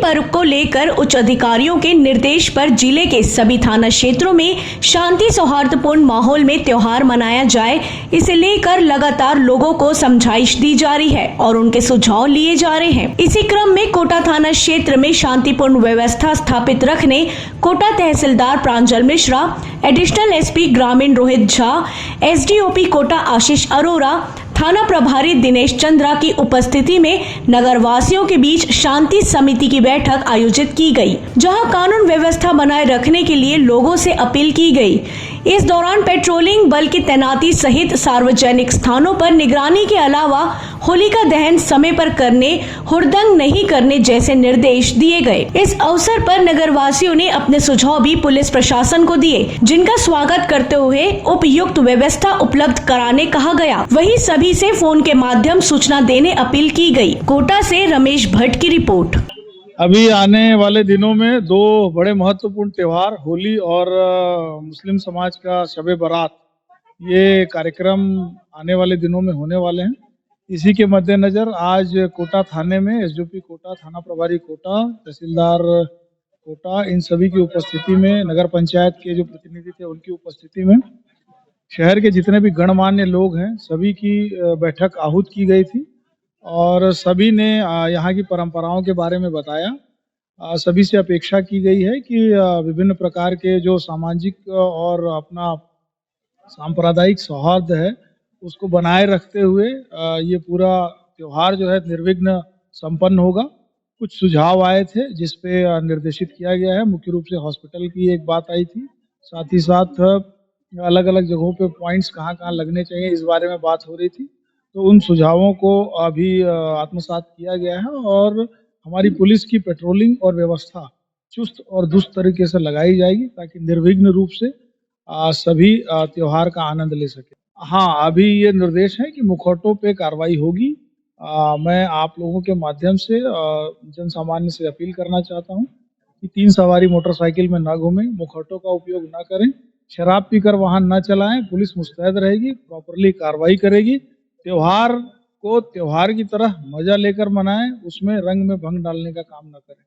पर्व को लेकर उच्च अधिकारियों के निर्देश पर जिले के सभी थाना क्षेत्रों में शांति सौहार्दपूर्ण माहौल में त्योहार मनाया जाए, इसे लेकर लगातार लोगों को समझाइश दी जा रही है और उनके सुझाव लिए जा रहे हैं। इसी क्रम में कोटा थाना क्षेत्र में शांतिपूर्ण व्यवस्था स्थापित रखने कोटा तहसीलदार प्रांजल मिश्रा, एडिशनल एसपी ग्रामीण रोहित झा, एसडीओपी कोटा आशीष अरोरा, थाना प्रभारी दिनेश चंद्रा की उपस्थिति में नगर वासियों के बीच शांति समिति की बैठक आयोजित की गई, जहां कानून व्यवस्था बनाए रखने के लिए लोगों से अपील की गई। इस दौरान पेट्रोलिंग बल की तैनाती सहित सार्वजनिक स्थानों पर निगरानी के अलावा होलिका दहन समय पर करने, हुड़दंग नहीं करने जैसे निर्देश दिए गए। इस अवसर पर नगर वासियों ने अपने सुझाव भी पुलिस प्रशासन को दिए, जिनका स्वागत करते हुए उपयुक्त व्यवस्था उपलब्ध कराने कहा गया। वहीं सभी से फोन के माध्यम सूचना देने अपील की गई। कोटा से रमेश भट्ट की रिपोर्ट। अभी आने वाले दिनों में दो बड़े महत्वपूर्ण त्योहार होली और मुस्लिम समाज का शबे बारात, ये कार्यक्रम आने वाले दिनों में होने वाले हैं। इसी के मद्देनजर आज कोटा थाने में एसडीओपी कोटा, थाना प्रभारी कोटा, तहसीलदार कोटा, इन सभी की उपस्थिति में, नगर पंचायत के जो प्रतिनिधि थे उनकी उपस्थिति में, शहर के जितने भी गणमान्य लोग हैं सभी की बैठक आहूत की गई थी और सभी ने यहाँ की परंपराओं के बारे में बताया। सभी से अपेक्षा की गई है कि विभिन्न प्रकार के जो सामाजिक और अपना सांप्रदायिक सौहार्द है उसको बनाए रखते हुए ये पूरा त्योहार जो है निर्विघ्न संपन्न होगा। कुछ सुझाव आए थे जिस पे निर्देशित किया गया है। मुख्य रूप से हॉस्पिटल की एक बात आई थी, साथ ही साथ अलग अलग जगहों पे पॉइंट्स कहाँ कहाँ लगने चाहिए इस बारे में बात हो रही थी। तो उन सुझावों को अभी आत्मसात किया गया है और हमारी पुलिस की पेट्रोलिंग और व्यवस्था चुस्त और दुरुस्त तरीके से लगाई जाएगी ताकि निर्विघ्न रूप से सभी त्योहार का आनंद ले सके। हाँ, अभी ये निर्देश है कि मुखौटों पे कार्रवाई होगी। मैं आप लोगों के माध्यम से जन सामान्य से अपील करना चाहता हूँ कि 3 सवारी मोटरसाइकिल में न घूमें, मुखौटों का उपयोग न करें, शराब पीकर वाहन न चलाएं। पुलिस मुस्तैद रहेगी, प्रॉपरली कार्रवाई करेगी। त्योहार को त्योहार की तरह मजा लेकर मनाएं, उसमें रंग में भंग डालने का काम न करें।